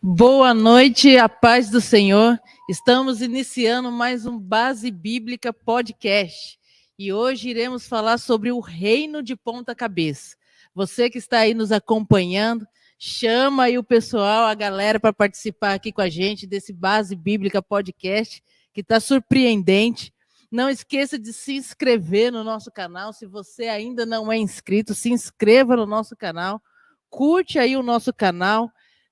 Boa noite, a paz do Senhor. Estamos iniciando mais um Base Bíblica Podcast. E hoje iremos falar sobre o reino de ponta cabeça. Você que está aí nos acompanhando, chama aí o pessoal, a galera para participar aqui com a gente desse Base Bíblica Podcast, que está surpreendente. Não esqueça de se inscrever no nosso canal. Se você ainda não é inscrito, se inscreva no nosso canal. Curte aí o nosso canal.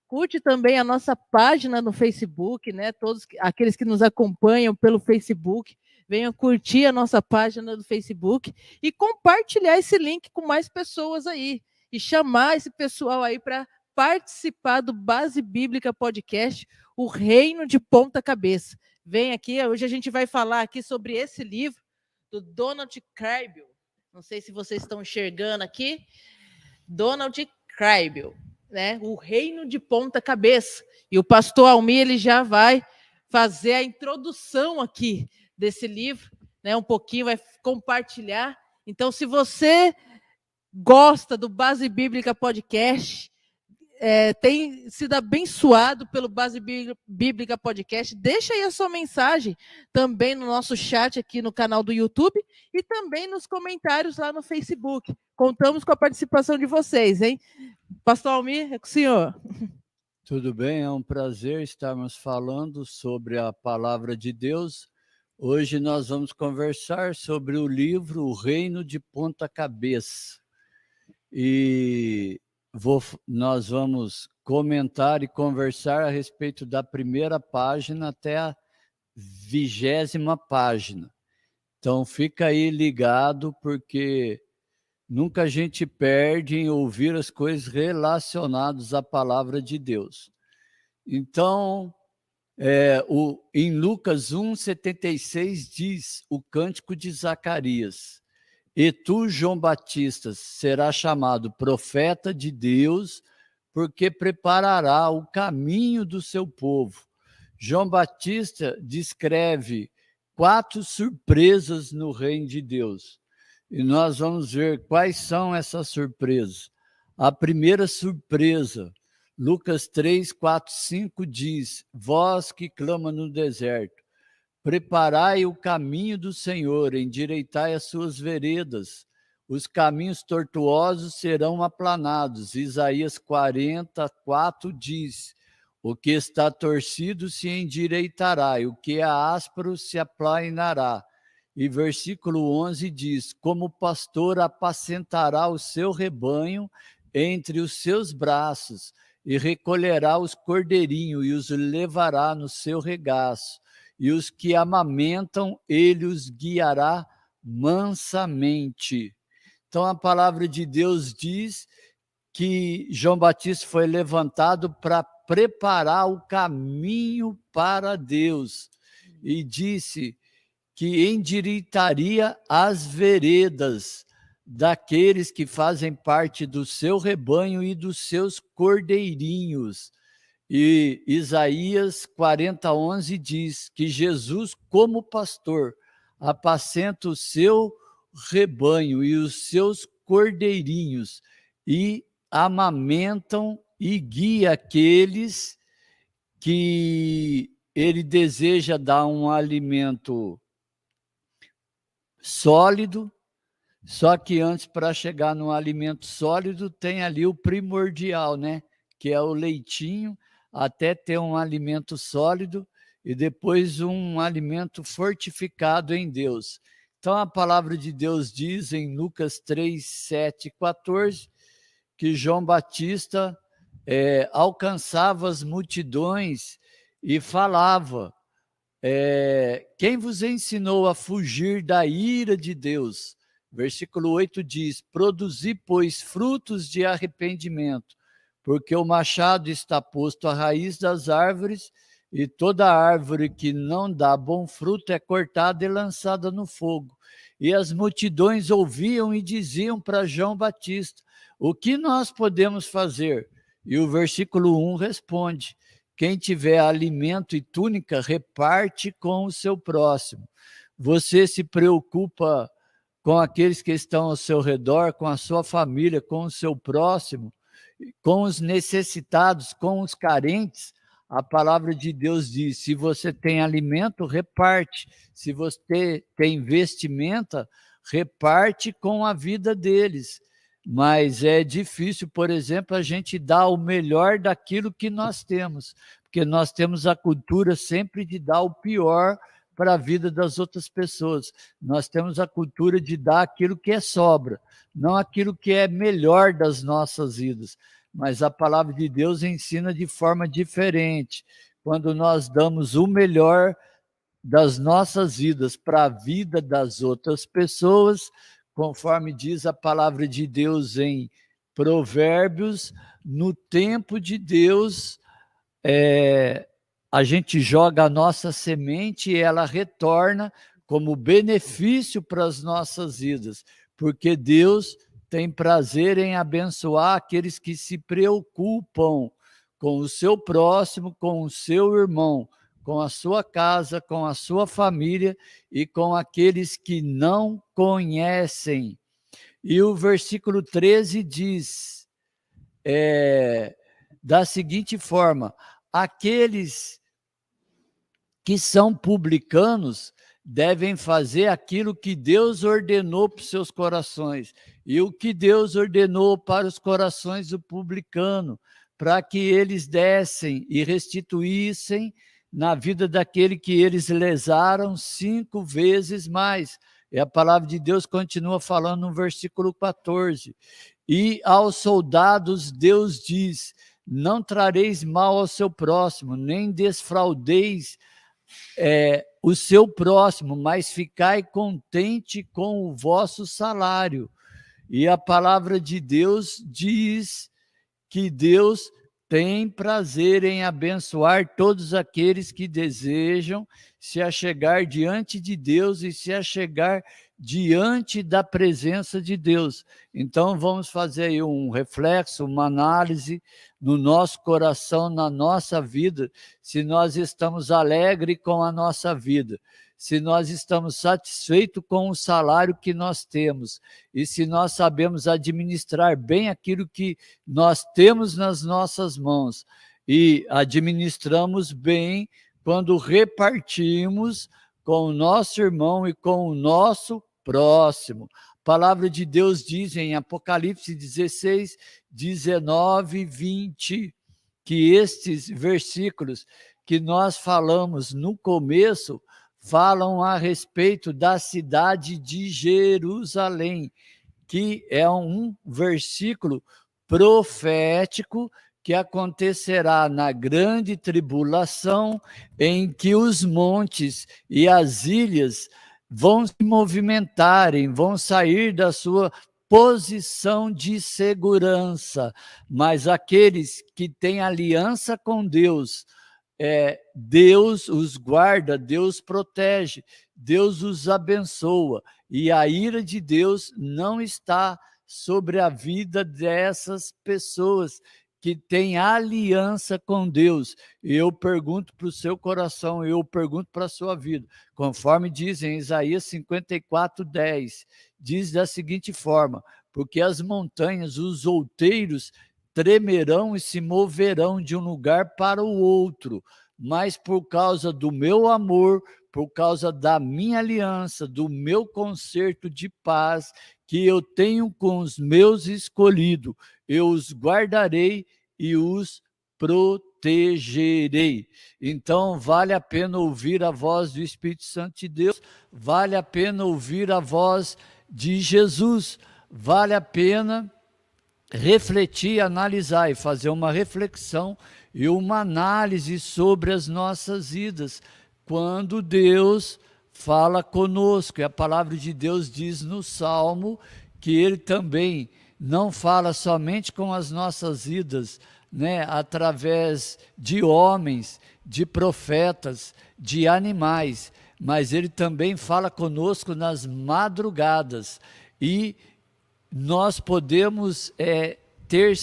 Curte também a nossa página no Facebook, né? Todos aqueles que nos acompanham pelo Facebook, venham curtir a nossa página do Facebook e compartilhar esse link com mais pessoas aí. E chamar esse pessoal aí para participar do Base Bíblica Podcast, o Reino de Ponta Cabeça. Vem aqui, hoje a gente vai falar aqui sobre esse livro do Donald Kraybill. Não sei se vocês estão enxergando aqui. Donald Kraybill, né? O Reino de Ponta Cabeça. E o pastor Almir ele já vai fazer a introdução aqui desse livro, né? Um pouquinho, vai compartilhar. Então, se você gosta do Base Bíblica Podcast, tem sido abençoado pelo Base Bíblica Podcast, deixa aí a sua mensagem também no nosso chat aqui no canal do YouTube e também nos comentários lá no Facebook. Contamos com a participação de vocês, hein? Pastor Almir, é com o senhor. Tudo bem, é um prazer estarmos falando sobre a palavra de Deus. Hoje nós vamos conversar sobre o livro O Reino de Ponta Cabeça. E nós vamos comentar e conversar a respeito da primeira página até a 20ª página. Então fica aí ligado, porque nunca a gente perde em ouvir as coisas relacionadas à palavra de Deus. Então, em Lucas 1,76 diz o cântico de Zacarias: E tu, João Batista, serás chamado profeta de Deus, porque preparará o caminho do seu povo. João Batista descreve 4 surpresas no reino de Deus. E nós vamos ver quais são essas surpresas. A primeira surpresa, Lucas 3, 4, 5 diz: Vós que clama no deserto, preparai o caminho do Senhor, endireitai as suas veredas, os caminhos tortuosos serão aplanados. Isaías 44 diz: O que está torcido se endireitará, e o que é áspero se aplanará. E versículo 11 diz: Como pastor apacentará o seu rebanho entre os seus braços, e recolherá os cordeirinhos e os levará no seu regaço. E os que amamentam, ele os guiará mansamente. Então a palavra de Deus diz que João Batista foi levantado para preparar o caminho para Deus. E disse que endireitaria as veredas daqueles que fazem parte do seu rebanho e dos seus cordeirinhos. E Isaías 40:11 diz que Jesus, como pastor, apacenta o seu rebanho e os seus cordeirinhos e amamentam e guia aqueles que ele deseja dar um alimento sólido. Só que antes, para chegar no alimento sólido, tem ali o primordial, né? Que é o leitinho, até ter um alimento sólido e depois um alimento fortificado em Deus. Então a palavra de Deus diz em Lucas 3, 7 e 14 que João Batista alcançava as multidões e falava: quem vos ensinou a fugir da ira de Deus? Versículo 8 diz: Produzi, pois, frutos de arrependimento, porque o machado está posto à raiz das árvores, e toda árvore que não dá bom fruto é cortada e lançada no fogo. E as multidões ouviam e diziam para João Batista: O que nós podemos fazer? E o versículo 1 responde: Quem tiver alimento e túnica, reparte com o seu próximo. Você se preocupa com aqueles que estão ao seu redor, com a sua família, com o seu próximo, com os necessitados, com os carentes, A palavra de Deus diz: se você tem alimento, reparte. Se você tem vestimenta, reparte com a vida deles. Mas é difícil, por exemplo, a gente dar o melhor daquilo que nós temos, porque nós temos a cultura sempre de dar o pior para a vida das outras pessoas. Nós temos a cultura de dar aquilo que é sobra, não aquilo que é melhor das nossas vidas. Mas a palavra de Deus ensina de forma diferente. Quando nós damos o melhor das nossas vidas para a vida das outras pessoas, conforme diz a palavra de Deus em Provérbios, no tempo de Deus, a gente joga a nossa semente e ela retorna como benefício para as nossas vidas, porque Deus tem prazer em abençoar aqueles que se preocupam com o seu próximo, com o seu irmão, com a sua casa, com a sua família e com aqueles que não conhecem. E o versículo 13 diz da seguinte forma: aqueles que são publicanos devem fazer aquilo que Deus ordenou para os seus corações. E o que Deus ordenou para os corações do publicano, para que eles dessem e restituíssem na vida daquele que eles lesaram 5 vezes mais. E a palavra de Deus continua falando no versículo 14. E aos soldados Deus diz: não trareis mal ao seu próximo, nem desfraudeis o seu próximo, mas ficai contente com o vosso salário. E a palavra de Deus diz que Deus tem prazer em abençoar todos aqueles que desejam se achegar diante de Deus e se achegar diante da presença de Deus. Então, vamos fazer aí um reflexo, uma análise no nosso coração, na nossa vida, se nós estamos alegres com a nossa vida, se nós estamos satisfeitos com o salário que nós temos e se nós sabemos administrar bem aquilo que nós temos nas nossas mãos e administramos bem quando repartimos com o nosso irmão e com o nosso próximo. A palavra de Deus diz em Apocalipse 16, 19 e 20, que estes versículos que nós falamos no começo falam a respeito da cidade de Jerusalém, que é um versículo profético que acontecerá na grande tribulação, em que os montes e as ilhas vão se movimentarem, vão sair da sua posição de segurança, mas aqueles que têm aliança com Deus, Deus os guarda, Deus protege, Deus os abençoa, e a ira de Deus não está sobre a vida dessas pessoas que têm aliança com Deus. Eu pergunto para o seu coração, eu pergunto para a sua vida, conforme diz em Isaías 54, 10, diz da seguinte forma: porque as montanhas, os outeiros, tremerão e se moverão de um lugar para o outro, mas por causa do meu amor, por causa da minha aliança, do meu concerto de paz que eu tenho com os meus escolhidos, eu os guardarei e os protegerei. Então, vale a pena ouvir a voz do Espírito Santo de Deus, vale a pena ouvir a voz de Jesus, vale a pena refletir, analisar e fazer uma reflexão e uma análise sobre as nossas vidas, quando Deus fala conosco. E a palavra de Deus diz no Salmo que ele também não fala somente com as nossas vidas, através de homens, de profetas, de animais, mas ele também fala conosco nas madrugadas, e nós podemos ter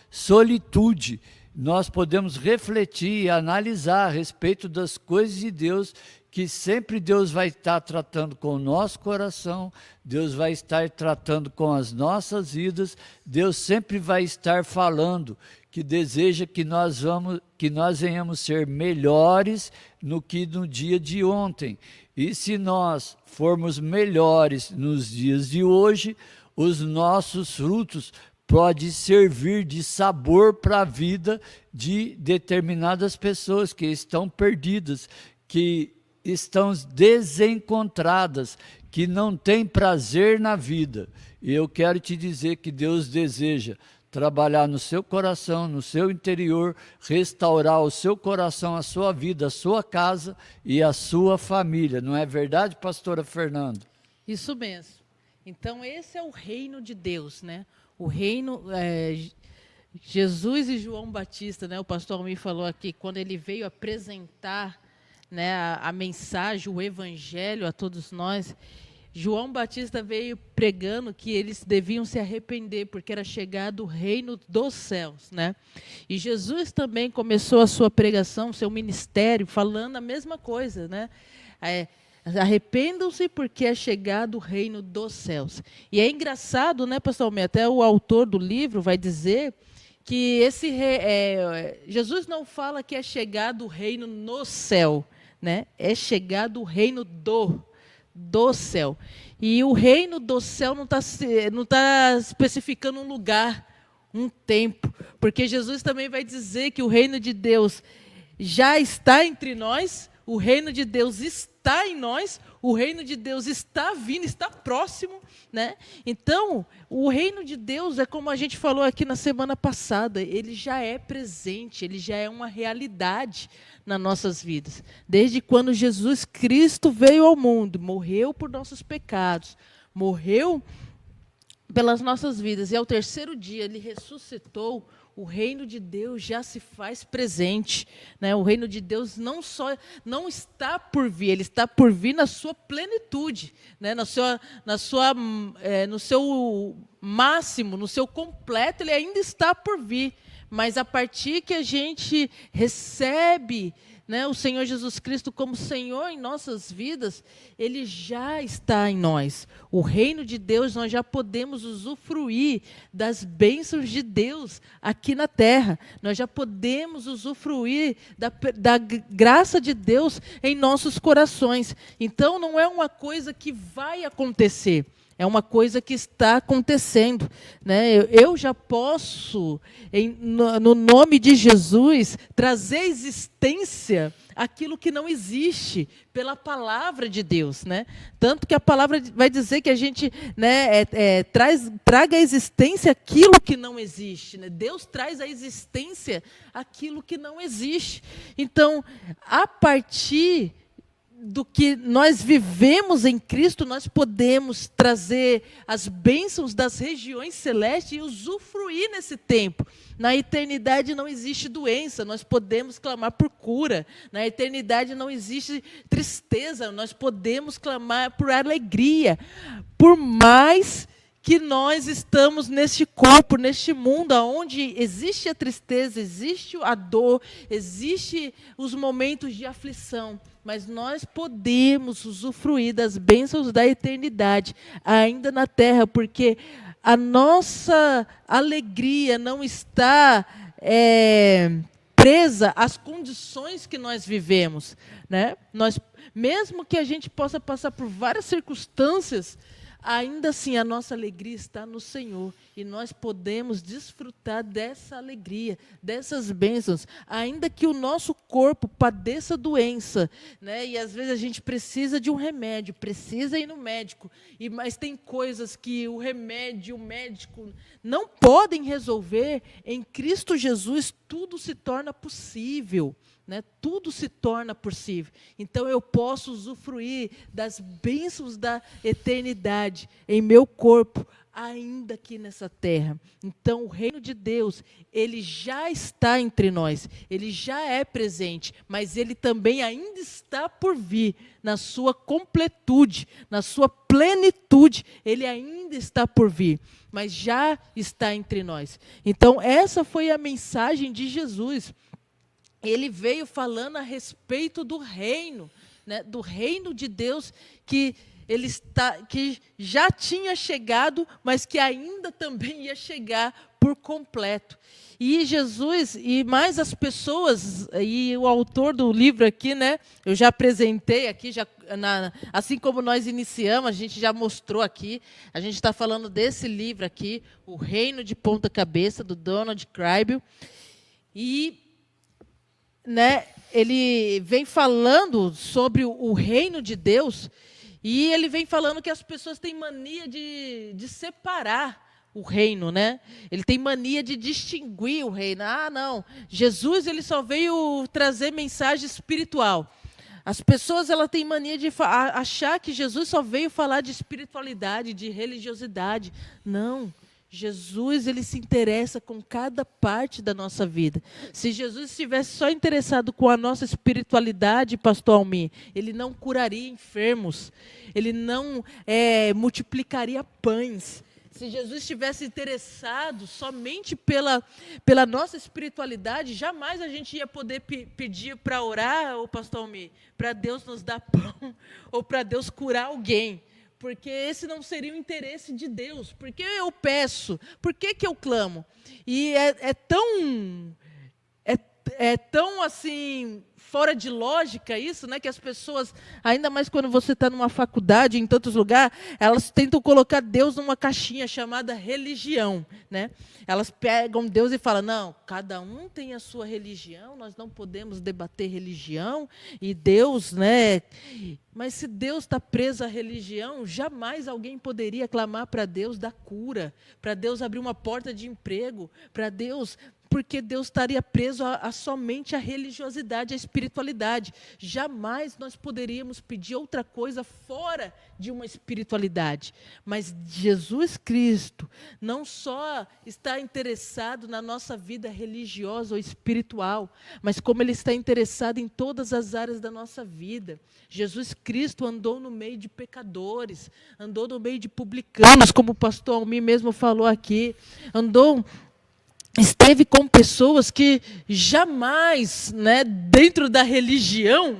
solitude, nós podemos refletir e analisar a respeito das coisas de Deus, que sempre Deus vai estar tratando com o nosso coração, Deus vai estar tratando com as nossas vidas, Deus sempre vai estar falando que deseja que nós venhamos ser melhores no que no dia de ontem. E se nós formos melhores nos dias de hoje, os nossos frutos podem servir de sabor para a vida de determinadas pessoas que estão perdidas, que estão desencontradas, que não têm prazer na vida. E eu quero te dizer que Deus deseja trabalhar no seu coração, no seu interior, restaurar o seu coração, a sua vida, a sua casa e a sua família. Não é verdade, pastora Fernanda? Isso mesmo. Então, esse é o reino de Deus, né? O reino, Jesus e João Batista, né? O pastor Almir falou aqui, quando ele veio apresentar, né, a mensagem, o evangelho a todos nós, João Batista veio pregando que eles deviam se arrepender, porque era chegado o reino dos céus, né? E Jesus também começou a sua pregação, seu ministério, falando a mesma coisa, né? Arrependam-se porque é chegado o reino dos céus. E é engraçado, né, pastor Almeida? Até o autor do livro vai dizer que Jesus não fala que é chegado o reino no céu, né? É chegado o reino do céu. E o reino do céu não tá especificando um lugar, um tempo, porque Jesus também vai dizer que o reino de Deus já está entre nós, o reino de Deus está em nós, o reino de Deus está vindo, está próximo, né? Então, o reino de Deus é como a gente falou aqui na semana passada, ele já é presente, ele já é uma realidade nas nossas vidas. Desde quando Jesus Cristo veio ao mundo, morreu por nossos pecados, morreu pelas nossas vidas, e ao terceiro dia ele ressuscitou, o reino de Deus já se faz presente, né? O reino de Deus não está por vir, ele está por vir na sua plenitude, né? No seu máximo, no seu completo, ele ainda está por vir. Mas a partir que a gente recebe, né, o Senhor Jesus Cristo como Senhor em nossas vidas, ele já está em nós. O reino de Deus, nós já podemos usufruir das bênçãos de Deus aqui na terra. Nós já podemos usufruir da graça de Deus em nossos corações. Então, não é uma coisa que vai acontecer. É uma coisa que está acontecendo, né? Eu já posso, no nome de Jesus, trazer à existência aquilo que não existe pela palavra de Deus, né? Tanto que a palavra vai dizer que a gente, né, traga à existência aquilo que não existe, né? Deus traz à existência aquilo que não existe. Então, a partir do que nós vivemos em Cristo, nós podemos trazer as bênçãos das regiões celestes e usufruir nesse tempo. Na eternidade não existe doença, nós podemos clamar por cura. Na eternidade não existe tristeza, nós podemos clamar por alegria. Por mais que nós estamos neste corpo, neste mundo, onde existe a tristeza, existe a dor, existe os momentos de aflição, mas nós podemos usufruir das bênçãos da eternidade, ainda na terra, porque a nossa alegria não está presa às condições que nós vivemos, né? Mesmo que a gente possa passar por várias circunstâncias, ainda assim a nossa alegria está no Senhor, e nós podemos desfrutar dessa alegria, dessas bênçãos, ainda que o nosso corpo padeça doença, né? E às vezes a gente precisa de um remédio, precisa ir no médico, mas tem coisas que o remédio, o médico não podem resolver. Em Cristo Jesus tudo se torna possível, né? Tudo se torna possível. Então eu posso usufruir das bênçãos da eternidade em meu corpo, ainda aqui nessa terra. Então o reino de Deus, ele já está entre nós, ele já é presente, mas ele também ainda está por vir na sua completude, na sua plenitude, ele ainda está por vir, mas já está entre nós. Então essa foi a mensagem de Jesus. Ele veio falando a respeito do reino, né, do reino de Deus, que que já tinha chegado, mas que ainda também ia chegar por completo. E Jesus, e mais as pessoas, e o autor do livro aqui, né? Eu já apresentei aqui, assim como nós iniciamos, a gente já mostrou aqui, a gente está falando desse livro aqui, O Reino de Ponta Cabeça, do Donald Kraybill. E, né, ele vem falando sobre o reino de Deus, e ele vem falando que as pessoas têm mania de separar o reino, né? Ele tem mania de distinguir o reino. Ah, não, Jesus ele só veio trazer mensagem espiritual. As pessoas têm mania de achar que Jesus só veio falar de espiritualidade, de religiosidade. Não. Jesus ele se interessa com cada parte da nossa vida. Se Jesus estivesse só interessado com a nossa espiritualidade, pastor Almir, ele não curaria enfermos, ele não multiplicaria pães. Se Jesus estivesse interessado somente pela nossa espiritualidade, jamais a gente ia poder pedir para orar, ou pastor Almir, para Deus nos dar pão, ou para Deus curar alguém. Porque esse não seria o interesse de Deus. Por que eu peço? Por que eu clamo? E é tão assim, fora de lógica isso, né? Que as pessoas, ainda mais quando você está numa faculdade, em tantos lugares, elas tentam colocar Deus numa caixinha chamada religião, né? Elas pegam Deus e falam, não, cada um tem a sua religião, nós não podemos debater religião, e Deus, né? Mas se Deus está preso à religião, jamais alguém poderia clamar para Deus da cura, para Deus abrir uma porta de emprego, para Deus... Porque Deus estaria preso somente à religiosidade, à espiritualidade. Jamais nós poderíamos pedir outra coisa fora de uma espiritualidade. Mas Jesus Cristo não só está interessado na nossa vida religiosa ou espiritual, mas como Ele está interessado em todas as áreas da nossa vida. Jesus Cristo andou no meio de pecadores, andou no meio de publicanos, como o pastor Almir mesmo falou aqui, esteve com pessoas que jamais, né, dentro da religião,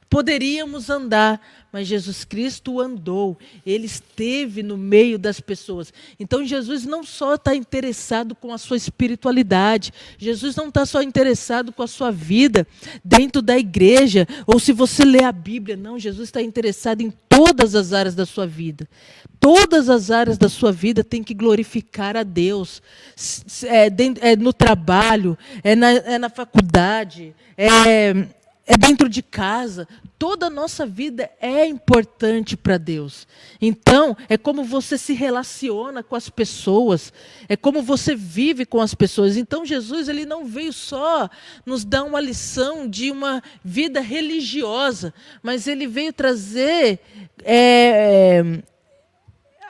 poderíamos andar, mas Jesus Cristo andou, Ele esteve no meio das pessoas. Então Jesus não só está interessado com a sua espiritualidade, Jesus não está só interessado com a sua vida dentro da igreja, ou se você lê a Bíblia, não, Jesus está interessado em todas as áreas da sua vida. Todas as áreas da sua vida têm que glorificar a Deus. É no trabalho, é na faculdade, é dentro de casa. Toda a nossa vida é importante para Deus. Então, é como você se relaciona com as pessoas, é como você vive com as pessoas. Então, Jesus ele não veio só nos dar uma lição de uma vida religiosa, mas Ele veio trazer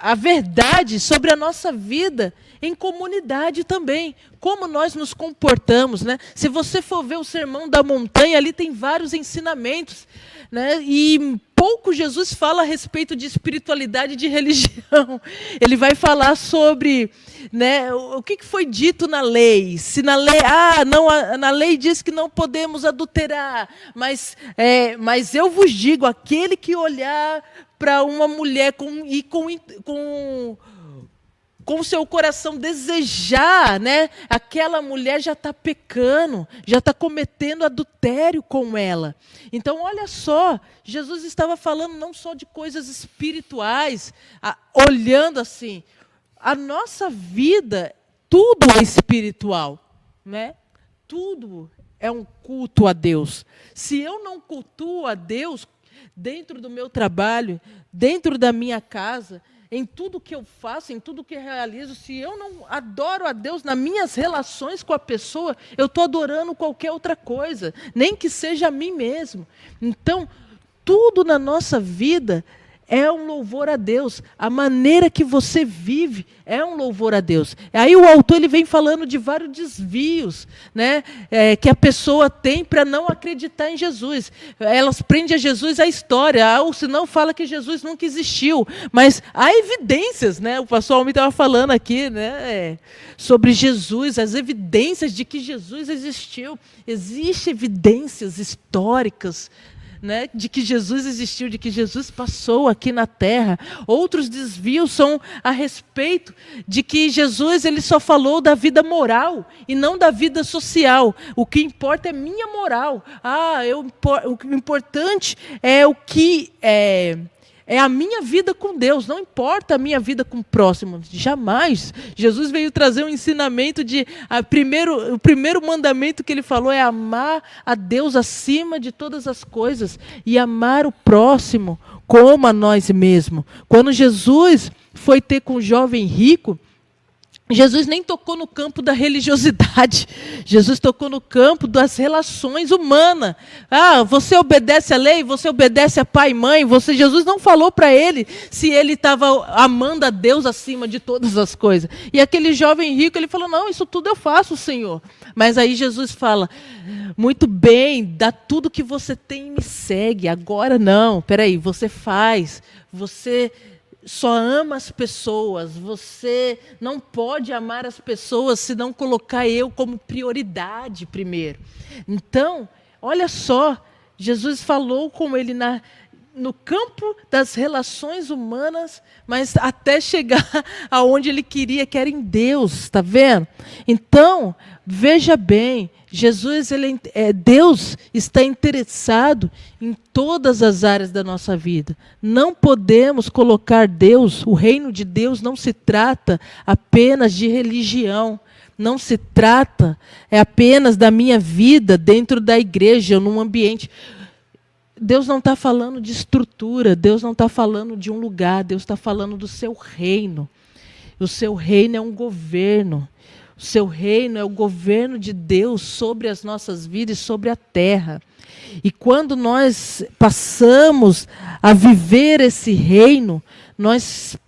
a verdade sobre a nossa vida em comunidade também, como nós nos comportamos, né? Se você for ver o Sermão da Montanha, ali tem vários ensinamentos, né? E pouco Jesus fala a respeito de espiritualidade e de religião. Ele vai falar sobre, né, o que foi dito na lei. Se na lei, na lei diz que não podemos adulterar, mas eu vos digo, aquele que olhar para uma mulher com o seu coração desejar, né? Aquela mulher já está pecando, já está cometendo adultério com ela. Então, olha só, Jesus estava falando não só de coisas espirituais, olhando assim, a nossa vida, tudo é espiritual, né? Tudo é um culto a Deus. Se eu não cultuo a Deus dentro do meu trabalho, dentro da minha casa, em tudo que eu faço, em tudo que eu realizo, se eu não adoro a Deus nas minhas relações com a pessoa, eu estou adorando qualquer outra coisa, nem que seja a mim mesmo. Então, tudo na nossa vida é um louvor a Deus. A maneira que você vive é um louvor a Deus. Aí o autor ele vem falando de vários desvios, né, que a pessoa tem para não acreditar em Jesus. Elas prendem a Jesus à história, ou senão fala que Jesus nunca existiu. Mas há evidências, né? O pastor Almir estava falando aqui, né, sobre Jesus, as evidências de que Jesus existiu. Existem evidências históricas, né, de que Jesus existiu, de que Jesus passou aqui na terra. Outros desvios são a respeito de que Jesus ele só falou da vida moral e não da vida social. O que importa é minha moral. O importante é o que é a minha vida com Deus, não importa a minha vida com o próximo. Jamais. Jesus veio trazer um ensinamento o primeiro mandamento que ele falou é amar a Deus acima de todas as coisas e amar o próximo como a nós mesmos. Quando Jesus foi ter com o jovem rico, Jesus nem tocou no campo da religiosidade. Jesus tocou no campo das relações humanas. Você obedece à lei, você obedece a pai e mãe. Jesus não falou para ele se ele estava amando a Deus acima de todas as coisas. E aquele jovem rico, ele falou, não, isso tudo eu faço, Senhor. Mas aí Jesus fala, muito bem, dá tudo que você tem e me segue. Agora não, peraí, você faz, você só ama as pessoas, você não pode amar as pessoas se não colocar eu como prioridade primeiro. Então, olha só, Jesus falou com ele no campo das relações humanas, mas até chegar aonde ele queria, que era em Deus, está vendo? Então, veja bem, Deus está interessado em todas as áreas da nossa vida. Não podemos colocar Deus, o reino de Deus não se trata apenas de religião. Não se trata apenas da minha vida dentro da igreja, num ambiente. Deus não está falando de estrutura, Deus não está falando de um lugar, Deus está falando do seu reino. O seu reino é um governo. O seu reino é o governo de Deus sobre as nossas vidas e sobre a terra. E quando nós passamos a viver esse reino, nós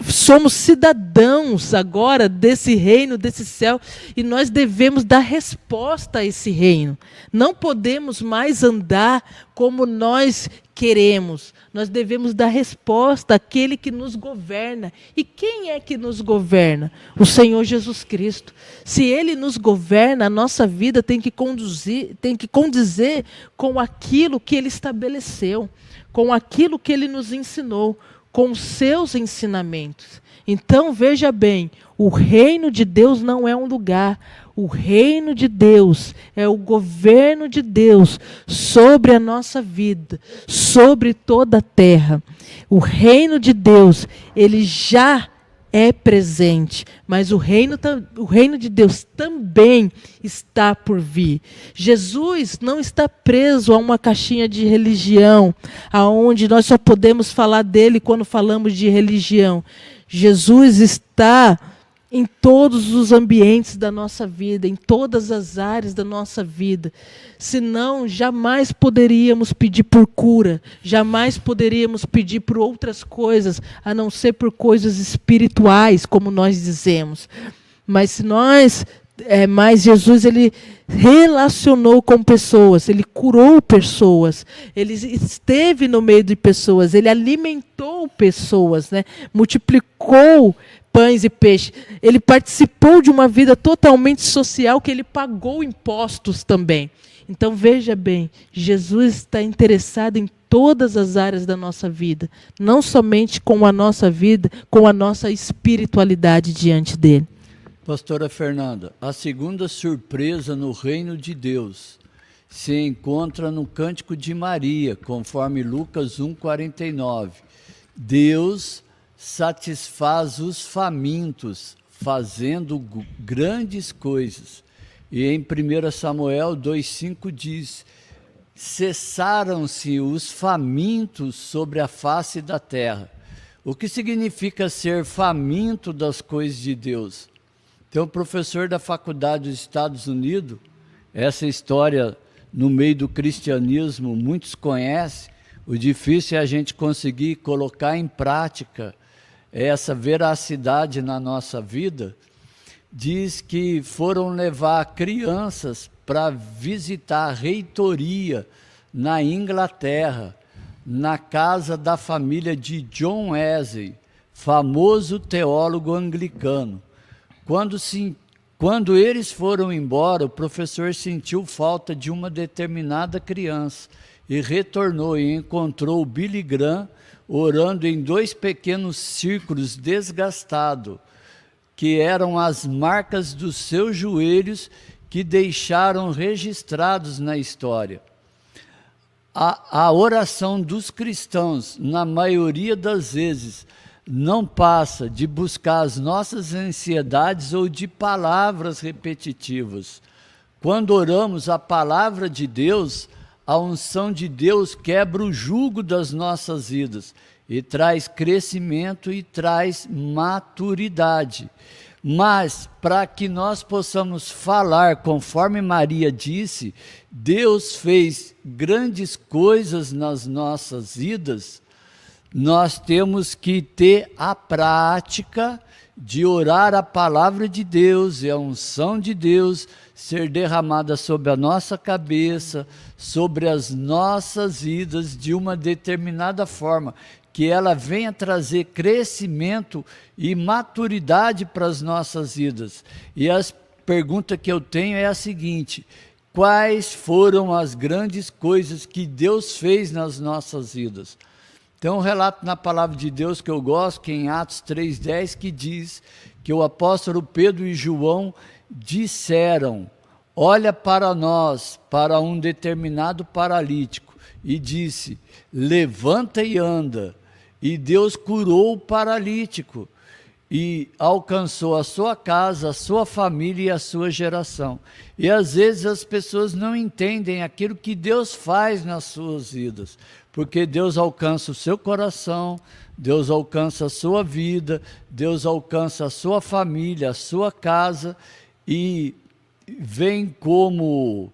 somos cidadãos agora desse reino, desse céu, e nós devemos dar resposta a esse reino. Não podemos mais andar como nós queremos. Nós devemos dar resposta àquele que nos governa. E quem é que nos governa? O Senhor Jesus Cristo. Se Ele nos governa, a nossa vida tem que condizer com aquilo que Ele estabeleceu, com aquilo que Ele nos ensinou, com os seus ensinamentos. Então, veja bem, o reino de Deus não é um lugar. O reino de Deus é o governo de Deus sobre a nossa vida, sobre toda a terra. O reino de Deus, ele já é presente, mas o reino de Deus também está por vir. Jesus não está preso a uma caixinha de religião, aonde nós só podemos falar dele quando falamos de religião. Jesus está em todos os ambientes da nossa vida, em todas as áreas da nossa vida. Senão, jamais poderíamos pedir por cura, jamais poderíamos pedir por outras coisas, a não ser por coisas espirituais, como nós dizemos. Mas Jesus, ele relacionou com pessoas, ele curou pessoas, ele esteve no meio de pessoas, ele alimentou pessoas, né? Multiplicou pães e peixes. Ele participou de uma vida totalmente social, que ele pagou impostos também. Então, veja bem, Jesus está interessado em todas as áreas da nossa vida, não somente com a nossa vida, com a nossa espiritualidade diante dele. Pastora Fernanda, a segunda surpresa no reino de Deus se encontra no Cântico de Maria, conforme Lucas 1,49. Deus satisfaz os famintos, fazendo grandes coisas. E em 1 Samuel 2,5 diz, cessaram-se os famintos sobre a face da terra. O que significa ser faminto das coisas de Deus? Tem um professor da faculdade dos Estados Unidos, essa história no meio do cristianismo, muitos conhecem, o difícil é a gente conseguir colocar em prática essa veracidade na nossa vida. Diz que foram levar crianças para visitar a reitoria na Inglaterra, na casa da família de John Wesley, famoso teólogo anglicano. Quando se Quando eles foram embora, o professor sentiu falta de uma determinada criança e retornou e encontrou o Billy Graham orando em 2 pequenos círculos desgastados, que eram as marcas dos seus joelhos que deixaram registrados na história. A oração dos cristãos, na maioria das vezes, não passa de buscar as nossas ansiedades ou de palavras repetitivas. Quando oramos a palavra de Deus, a unção de Deus quebra o jugo das nossas vidas e traz crescimento e traz maturidade. Mas, para que nós possamos falar, conforme Maria disse, Deus fez grandes coisas nas nossas vidas, nós temos que ter a prática de orar a palavra de Deus e a unção de Deus ser derramada sobre a nossa cabeça, sobre as nossas vidas de uma determinada forma, que ela venha trazer crescimento e maturidade para as nossas vidas. E a pergunta que eu tenho é a seguinte: quais foram as grandes coisas que Deus fez nas nossas vidas? Tem um relato na palavra de Deus que eu gosto, que é em Atos 3,10, que diz que o apóstolo Pedro e João disseram: olha para nós, para um determinado paralítico, e disse: levanta e anda. E Deus curou o paralítico e alcançou a sua casa, a sua família e a sua geração. E às vezes as pessoas não entendem aquilo que Deus faz nas suas vidas, porque Deus alcança o seu coração, Deus alcança a sua vida, Deus alcança a sua família, a sua casa, e vem como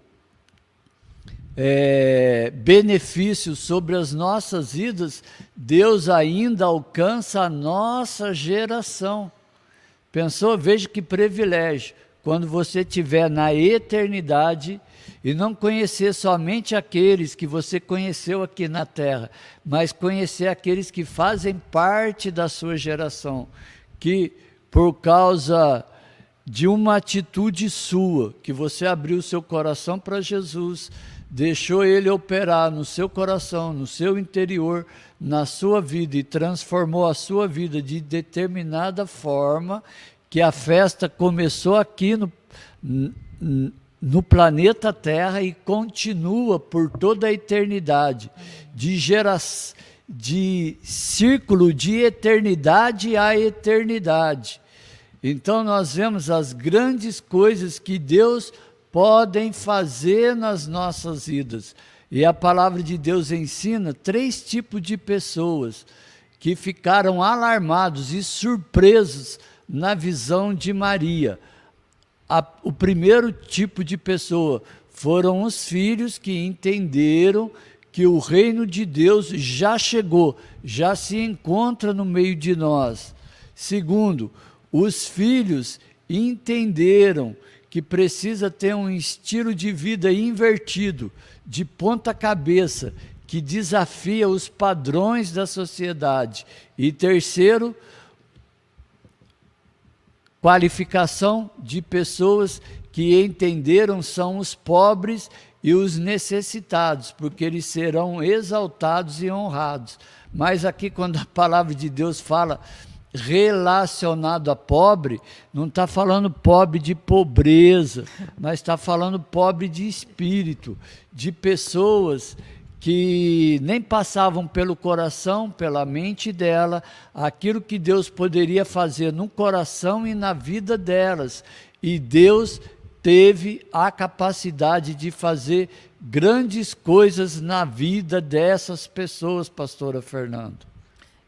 benefícios sobre as nossas vidas. Deus ainda alcança a nossa geração. Pensou? Veja que privilégio, quando você estiver na eternidade e não conhecer somente aqueles que você conheceu aqui na terra, mas conhecer aqueles que fazem parte da sua geração, que por causa de uma atitude sua, que você abriu seu coração para Jesus, deixou Ele operar no seu coração, no seu interior, na sua vida, e transformou a sua vida de determinada forma, que a festa começou aqui no planeta Terra e continua por toda a eternidade, de círculo de eternidade a eternidade. Então nós vemos as grandes coisas que Deus podem fazer nas nossas vidas. E a palavra de Deus ensina 3 tipos de pessoas que ficaram alarmados e surpresos na visão de Maria. O primeiro tipo de pessoa foram os filhos que entenderam que o reino de Deus já chegou, já se encontra no meio de nós. Segundo, os filhos entenderam que precisa ter um estilo de vida invertido, de ponta cabeça, que desafia os padrões da sociedade. E terceiro, qualificação de pessoas que entenderam são os pobres e os necessitados, porque eles serão exaltados e honrados. Mas aqui, quando a palavra de Deus fala relacionado a pobre, não está falando pobre de pobreza, mas está falando pobre de espírito, de pessoas que nem passavam pelo coração, pela mente dela, aquilo que Deus poderia fazer no coração e na vida delas. E Deus teve a capacidade de fazer grandes coisas na vida dessas pessoas, pastora Fernanda.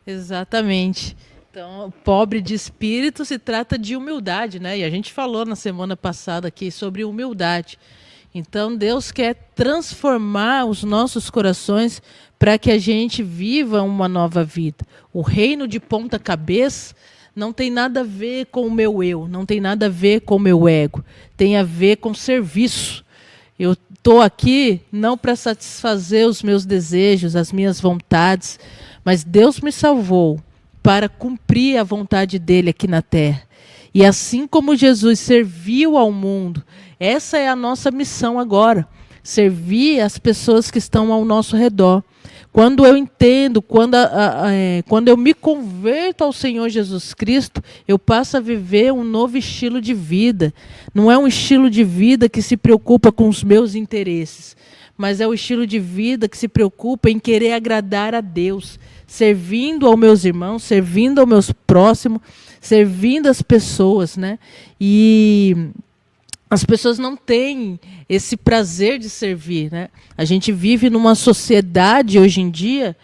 Exatamente. Então, pobre de espírito se trata de humildade, né? E a gente falou na semana passada aqui sobre humildade. Então, Deus quer transformar os nossos corações para que a gente viva uma nova vida. O reino de ponta cabeça não tem nada a ver com o meu eu, não tem nada a ver com o meu ego, tem a ver com serviço. Eu estou aqui não para satisfazer os meus desejos, as minhas vontades, mas Deus me salvou para cumprir a vontade dele aqui na terra. E assim como Jesus serviu ao mundo, essa é a nossa missão agora, servir as pessoas que estão ao nosso redor. Quando eu entendo, quando eu me converto ao Senhor Jesus Cristo, eu passo a viver um novo estilo de vida. Não é um estilo de vida que se preocupa com os meus interesses, mas é o estilo de vida que se preocupa em querer agradar a Deus, servindo aos meus irmãos, servindo aos meus próximos, servindo as pessoas, né? E as pessoas não têm esse prazer de servir, né? A gente vive numa sociedade hoje em dia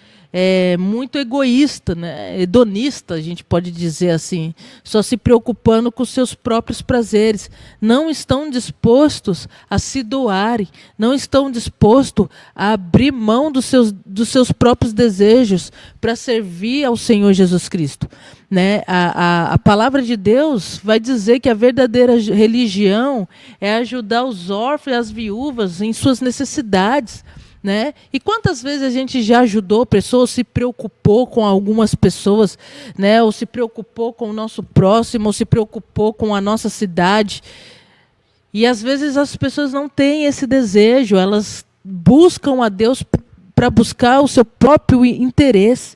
muito egoísta, né? Hedonista, a gente pode dizer assim, só se preocupando com os seus próprios prazeres. Não estão dispostos a se doarem, não estão dispostos a abrir mão dos seus próprios desejos para servir ao Senhor Jesus Cristo. Né? A palavra de Deus vai dizer que a verdadeira religião é ajudar os órfãos e as viúvas em suas necessidades. Né? E quantas vezes a gente já ajudou pessoas, se preocupou com algumas pessoas, né? Ou se preocupou com o nosso próximo, ou se preocupou com a nossa cidade. E às vezes as pessoas não têm esse desejo, elas buscam a Deus para buscar o seu próprio interesse.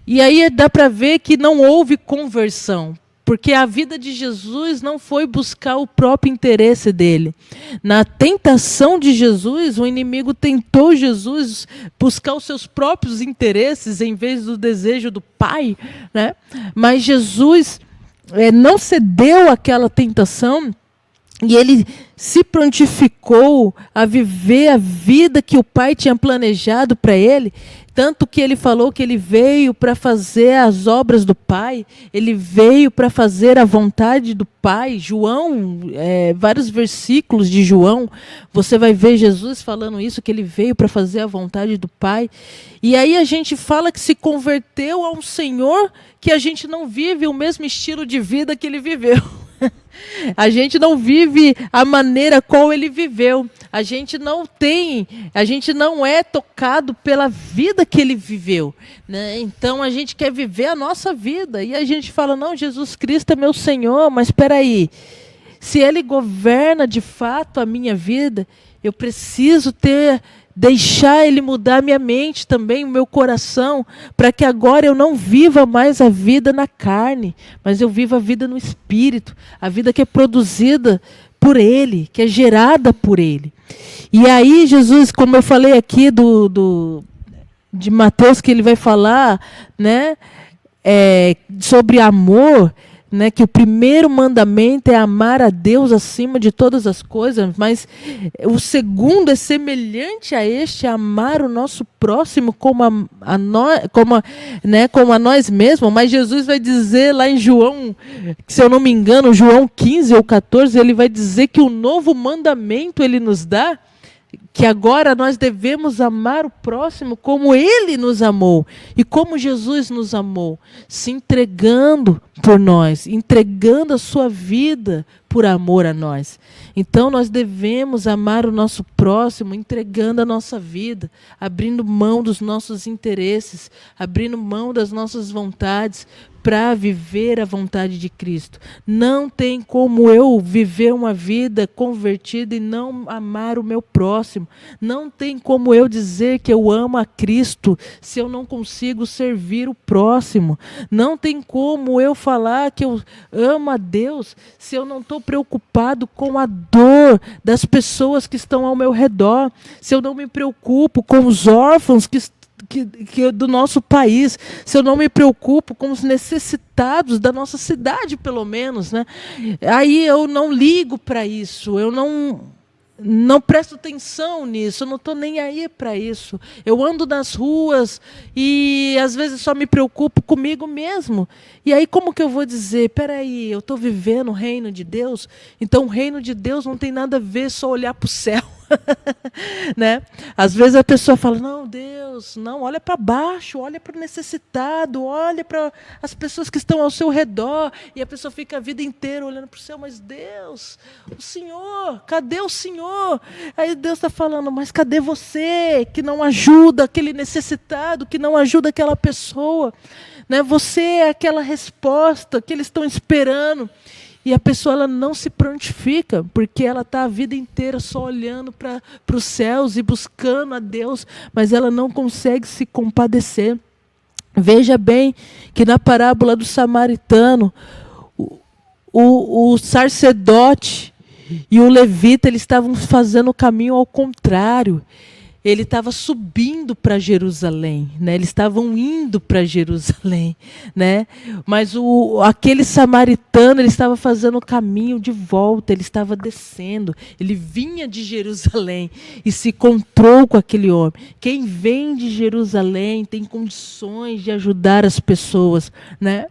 E aí dá para ver que não houve conversão, porque a vida de Jesus não foi buscar o próprio interesse dele. Na tentação de Jesus, o inimigo tentou Jesus buscar os seus próprios interesses em vez do desejo do Pai, né? Mas Jesus não cedeu àquela tentação e ele se prontificou a viver a vida que o Pai tinha planejado para ele. Tanto que ele falou que ele veio para fazer as obras do Pai, ele veio para fazer a vontade do Pai. João, vários versículos de João, você vai ver Jesus falando isso, que ele veio para fazer a vontade do Pai. E aí a gente fala que se converteu a um Senhor que a gente não vive o mesmo estilo de vida que ele viveu. A gente não vive a maneira como ele viveu. A gente não é tocado pela vida que ele viveu, né? Então a gente quer viver a nossa vida e a gente fala, não, Jesus Cristo é meu Senhor, mas espera aí, se ele governa de fato a minha vida, eu preciso deixar ele mudar minha mente também, o meu coração, para que agora eu não viva mais a vida na carne, mas eu viva a vida no Espírito, a vida que é produzida por ele, que é gerada por ele. E aí Jesus, como eu falei aqui de Mateus, que ele vai falar, né, sobre amor, né, que o primeiro mandamento é amar a Deus acima de todas as coisas, mas o segundo é semelhante a este, amar o nosso próximo como a nós mesmos. Mas Jesus vai dizer lá em João, se eu não me engano, João 15 ou 14, ele vai dizer que o novo mandamento ele nos dá, que agora nós devemos amar o próximo como ele nos amou. E como Jesus nos amou? Se entregando por nós, entregando a sua vida por amor a nós. Então nós devemos amar o nosso próximo, entregando a nossa vida, abrindo mão dos nossos interesses, abrindo mão das nossas vontades, para viver a vontade de Cristo. Não tem como eu viver uma vida convertida e não amar o meu próximo. Não tem como eu dizer que eu amo a Cristo se eu não consigo servir o próximo. Não tem como eu falar que eu amo a Deus se eu não estou preocupado com a dor das pessoas que estão ao meu redor, se eu não me preocupo com os órfãos que do nosso país, se eu não me preocupo com os necessitados da nossa cidade, pelo menos, né? Aí eu não ligo para isso, eu não presto atenção nisso, eu não estou nem aí para isso. Eu ando nas ruas e às vezes só me preocupo comigo mesmo. E aí como que eu vou dizer, espera aí, eu estou vivendo o reino de Deus? Então o reino de Deus não tem nada a ver só olhar para o céu. né? Às vezes a pessoa fala, não, Deus, não, olha para baixo, olha para o necessitado, olha para as pessoas que estão ao seu redor, e a pessoa fica a vida inteira olhando para o céu, mas Deus, o Senhor, cadê o Senhor? Aí Deus está falando, mas cadê você, que não ajuda aquele necessitado, que não ajuda aquela pessoa? Né? Você é aquela resposta que eles estão esperando. E a pessoa ela não se prontifica, porque ela está a vida inteira só olhando para os céus e buscando a Deus, mas ela não consegue se compadecer. Veja bem que na parábola do samaritano, o sacerdote e o levita eles estavam fazendo o caminho ao contrário. Ele estava subindo para Jerusalém, né? Eles estavam indo para Jerusalém, né? Mas aquele samaritano ele estava fazendo o caminho de volta, ele estava descendo, ele vinha de Jerusalém e se encontrou com aquele homem. Quem vem de Jerusalém tem condições de ajudar as pessoas, né?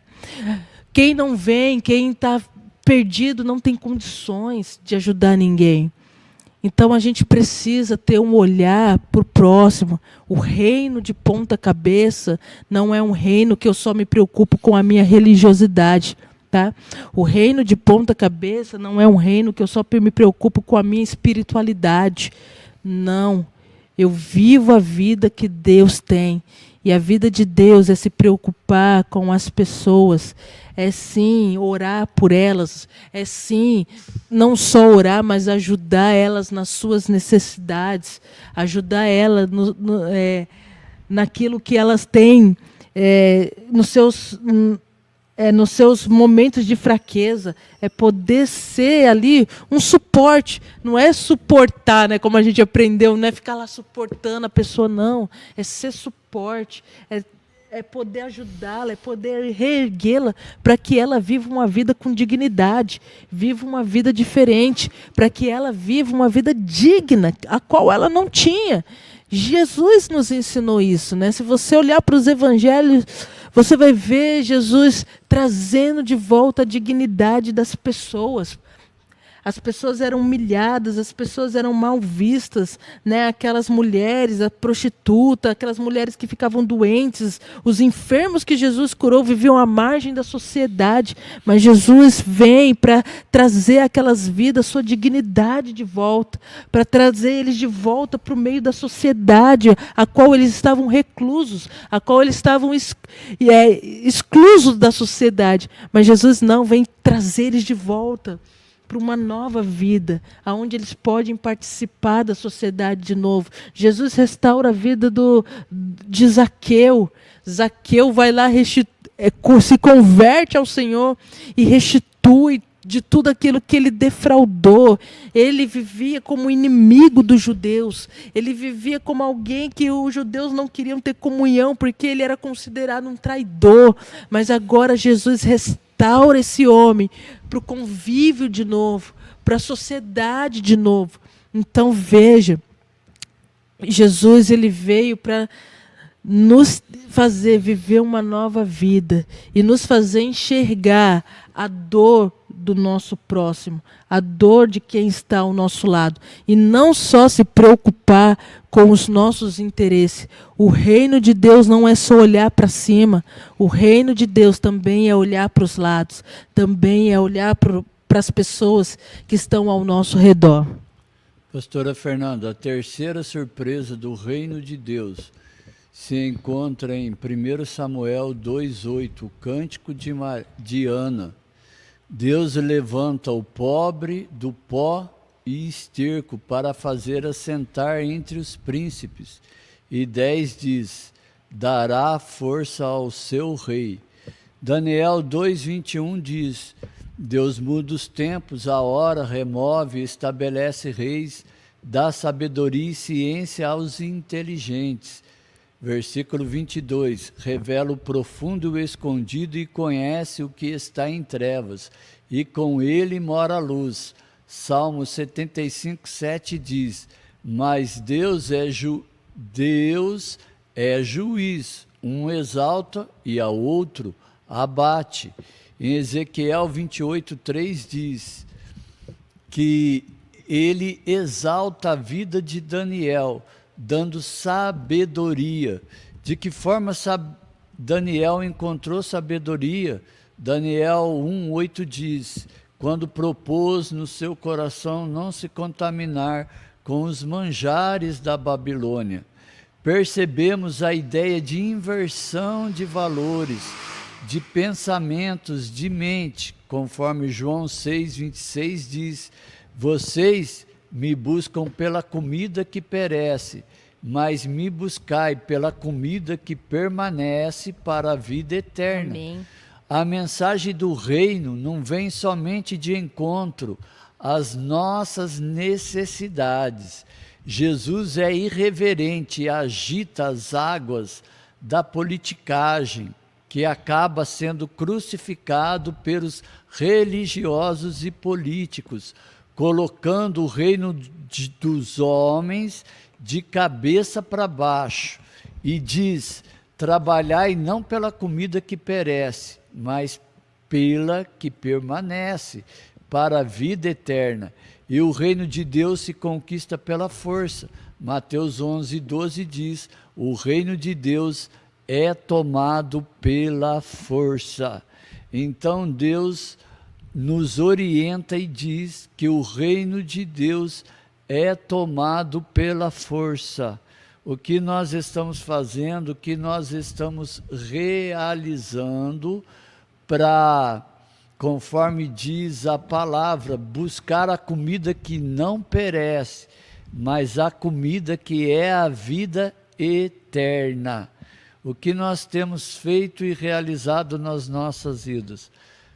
Quem não vem, quem está perdido, não tem condições de ajudar ninguém. Então a gente precisa ter um olhar para o próximo. O reino de ponta cabeça não é um reino que eu só me preocupo com a minha religiosidade. Tá? O reino de ponta cabeça não é um reino que eu só me preocupo com a minha espiritualidade. Não. Eu vivo a vida que Deus tem. E a vida de Deus é se preocupar com as pessoas. É sim orar por elas. É sim não só orar, mas ajudar elas nas suas necessidades. Ajudar elas naquilo que elas têm, nos seus momentos de fraqueza, é poder ser ali um suporte, não é suportar, né, como a gente aprendeu, não é ficar lá suportando a pessoa, não, é ser suporte, é poder ajudá-la, é poder reerguê-la para que ela viva uma vida com dignidade, viva uma vida diferente, para que ela viva uma vida digna, a qual ela não tinha. Jesus nos ensinou isso, né? Se você olhar para os evangelhos, você vai ver Jesus trazendo de volta a dignidade das pessoas. As pessoas eram humilhadas, as pessoas eram mal vistas, né? Aquelas mulheres, a prostituta, aquelas mulheres que ficavam doentes, os enfermos que Jesus curou viviam à margem da sociedade, mas Jesus vem para trazer aquelas vidas, sua dignidade de volta, para trazer eles de volta para o meio da sociedade, a qual eles estavam reclusos, a qual eles estavam exclusos da sociedade, mas Jesus não, vem trazer eles de volta para uma nova vida, onde eles podem participar da sociedade de novo. Jesus restaura a vida de Zaqueu. Zaqueu vai lá, se converte ao Senhor e restitui de tudo aquilo que ele defraudou. Ele vivia como inimigo dos judeus. Ele vivia como alguém que os judeus não queriam ter comunhão, porque ele era considerado um traidor. Mas agora Jesus restaura esse homem para o convívio de novo, para a sociedade de novo. Então veja, Jesus ele veio para nos fazer viver uma nova vida e nos fazer enxergar a dor do nosso próximo, a dor de quem está ao nosso lado, e não só se preocupar com os nossos interesses. O reino de Deus não é só olhar para cima, o reino de Deus também é olhar para os lados, também é olhar para as pessoas que estão ao nosso redor. Pastora Fernanda, a terceira surpresa do reino de Deus se encontra em 1 Samuel 2,8, o cântico de Ana. Deus levanta o pobre do pó e esterco para fazer assentar entre os príncipes. E 10 diz, dará força ao seu rei. Daniel 2,21 diz, Deus muda os tempos, a hora, remove, estabelece reis, dá sabedoria e ciência aos inteligentes. Versículo 22, revela o profundo e o escondido e conhece o que está em trevas, e com ele mora a luz. Salmo 75, 7 diz, mas Deus é juiz, um exalta e a outro abate. Em Ezequiel 28, 3 diz que ele exalta a vida de Daniel, dando sabedoria. De que forma Daniel encontrou sabedoria? Daniel 1:8 diz: quando propôs no seu coração não se contaminar com os manjares da Babilônia. Percebemos a ideia de inversão de valores, de pensamentos, de mente, conforme João 6:26 diz: vocês me buscam pela comida que perece, mas me buscai pela comida que permanece para a vida eterna. Amém. A mensagem do reino não vem somente de encontro às nossas necessidades. Jesus é irreverente e agita as águas da politicagem, que acaba sendo crucificado pelos religiosos e políticos, colocando o reino dos homens de cabeça para baixo. E diz: trabalhai não pela comida que perece, mas pela que permanece, para a vida eterna. E o reino de Deus se conquista pela força. Mateus 11:12 diz: o reino de Deus é tomado pela força. Então Deus nos orienta e diz que o reino de Deus é tomado pela força. O que nós estamos fazendo, o que nós estamos realizando para, conforme diz a palavra, buscar a comida que não perece, mas a comida que é a vida eterna. O que nós temos feito e realizado nas nossas vidas.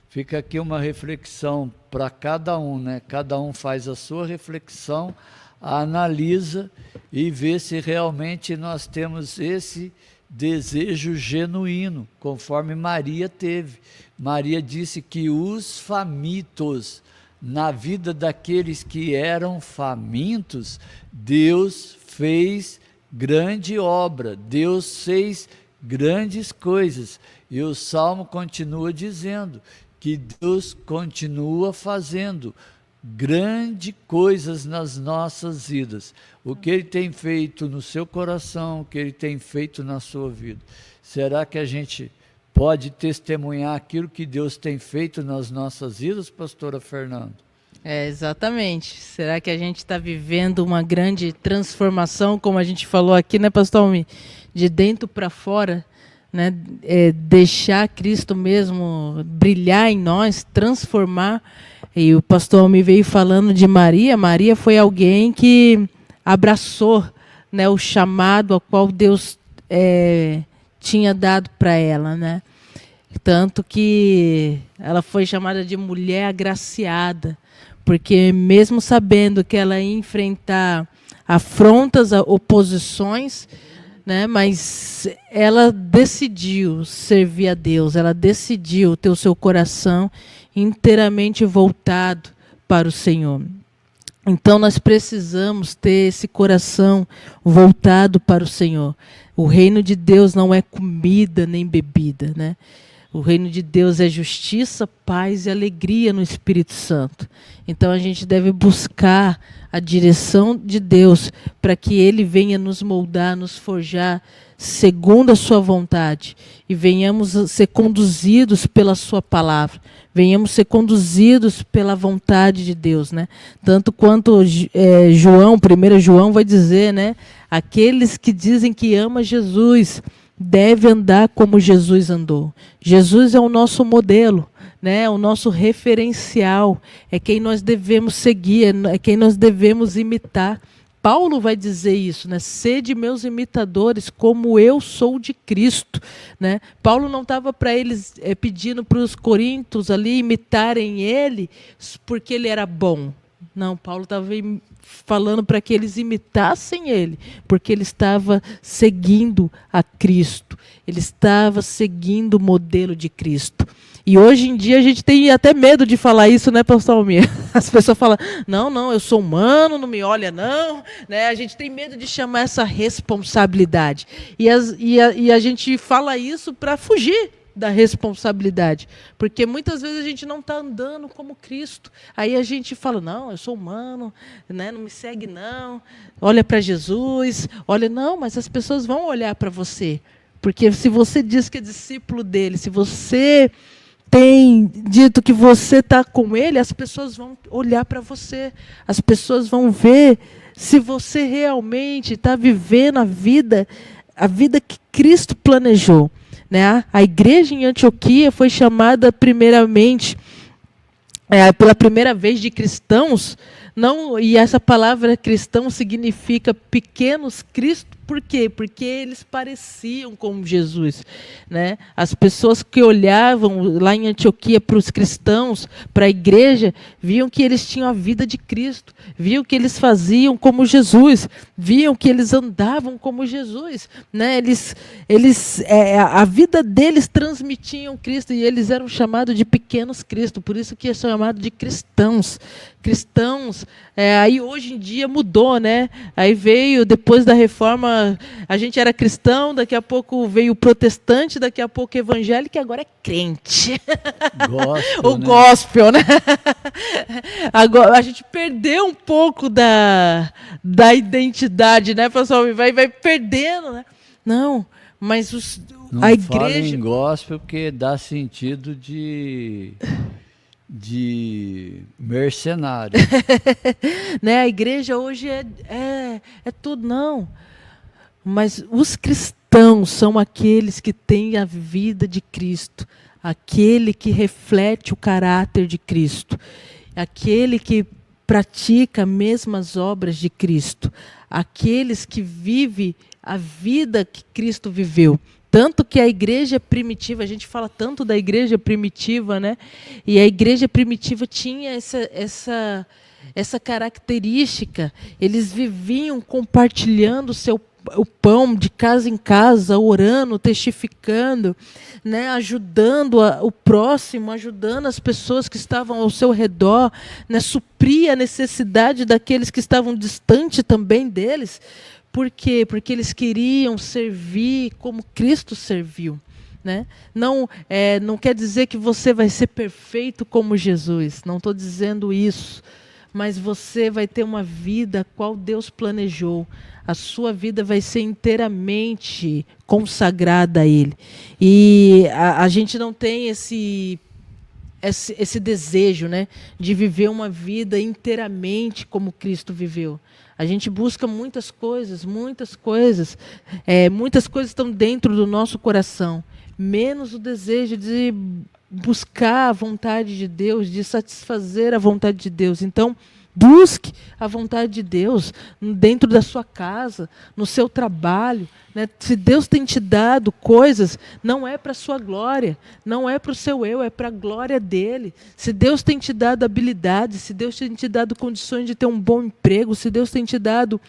Fica aqui uma reflexão para cada um, né? Cada um faz a sua reflexão, analisa e vê se realmente nós temos esse desejo genuíno, conforme Maria teve. Maria disse que os famintos, na vida daqueles que eram famintos, Deus fez grande obra, Deus fez grandes coisas. E o Salmo continua dizendo que Deus continua fazendo grandes coisas nas nossas vidas. O que Ele tem feito no seu coração, o que Ele tem feito na sua vida. Será que a gente pode testemunhar aquilo que Deus tem feito nas nossas vidas, pastora Fernanda? Exatamente. Será que a gente está vivendo uma grande transformação, como a gente falou aqui, né, pastor Almi? De dentro para fora, né? Deixar Cristo mesmo brilhar em nós, transformar. E o pastor Almi veio falando de Maria. Maria foi alguém que abraçou, né, o chamado a qual Deus tinha dado para ela, né? Tanto que ela foi chamada de mulher agraciada, porque mesmo sabendo que ela ia enfrentar afrontas, oposições, né, mas ela decidiu servir a Deus, ela decidiu ter o seu coração inteiramente voltado para o Senhor. Então nós precisamos ter esse coração voltado para o Senhor. O reino de Deus não é comida nem bebida, né? O reino de Deus é justiça, paz e alegria no Espírito Santo. Então a gente deve buscar a direção de Deus para que Ele venha nos moldar, nos forjar segundo a sua vontade e venhamos ser conduzidos pela sua palavra, venhamos ser conduzidos pela vontade de Deus, né? Tanto quanto João, 1 João vai dizer, né? Aqueles que dizem que amam Jesus deve andar como Jesus andou. Jesus é o nosso modelo, né? O nosso referencial, é quem nós devemos seguir, é quem nós devemos imitar. Paulo vai dizer isso, né? Sede meus imitadores, como eu sou de Cristo, né? Paulo não estava para eles pedindo para os coríntios ali imitarem ele porque ele era bom. Não, Paulo estava falando para que eles imitassem ele, porque ele estava seguindo a Cristo, ele estava seguindo o modelo de Cristo. E hoje em dia a gente tem até medo de falar isso, né, pastor Almir? As pessoas falam, não, eu sou humano, não me olha não, né? A gente tem medo de chamar essa responsabilidade. E a gente fala isso para fugir, da responsabilidade. Porque muitas vezes a gente não está andando como Cristo. Aí a gente fala, não, eu sou humano, né? Não me segue não, olha para Jesus, olha, não, mas as pessoas vão olhar para você. Porque se você diz que é discípulo dele, se você tem dito que você está com ele, as pessoas vão olhar para você, as pessoas vão ver se você realmente está vivendo a vida que Cristo planejou. Né? A igreja em Antioquia foi chamada primeiramente, pela primeira vez, de cristãos, não, e essa palavra cristão significa pequenos Cristo. Por quê? Porque eles pareciam com Jesus. Né? As pessoas que olhavam lá em Antioquia para os cristãos, para a igreja, viam que eles tinham a vida de Cristo, viam que eles faziam como Jesus, viam que eles andavam como Jesus. Né? A vida deles transmitiam Cristo e eles eram chamados de pequenos Cristo, por isso que é chamado de cristãos. Cristãos, aí hoje em dia mudou, né? Aí veio, depois da reforma, a gente era cristão, daqui a pouco veio o protestante, daqui a pouco evangélico, e agora é crente. Gospel, o gospel, né? Agora, a gente perdeu um pouco da identidade, né, pessoal? Vai perdendo, né? Não, mas não a igreja... fala em gospel porque dá sentido de mercenário. Né? A igreja hoje é tudo, não. Mas os cristãos são aqueles que têm a vida de Cristo, aquele que reflete o caráter de Cristo, aquele que pratica as mesmas obras de Cristo, aqueles que vivem a vida que Cristo viveu. Tanto que a igreja primitiva, a gente fala tanto da igreja primitiva, né? E a igreja primitiva tinha essa característica. Eles viviam compartilhando o pão de casa em casa, orando, testificando, né? Ajudando o próximo, ajudando as pessoas que estavam ao seu redor, né? Suprir a necessidade daqueles que estavam distantes também deles. Por quê? Porque eles queriam servir como Cristo serviu. Né? Não quer dizer que você vai ser perfeito como Jesus, não estou dizendo isso, mas você vai ter uma vida qual Deus planejou. A sua vida vai ser inteiramente consagrada a Ele. E a gente não tem esse desejo, né, de viver uma vida inteiramente como Cristo viveu. A gente busca muitas coisas estão dentro do nosso coração, menos o desejo de buscar a vontade de Deus, de satisfazer a vontade de Deus. Então, busque a vontade de Deus dentro da sua casa, no seu trabalho. Né? Se Deus tem te dado coisas, não é para a sua glória, não é para o seu eu, é para a glória dele. Se Deus tem te dado habilidades, se Deus tem te dado condições de ter um bom emprego, se Deus tem te dado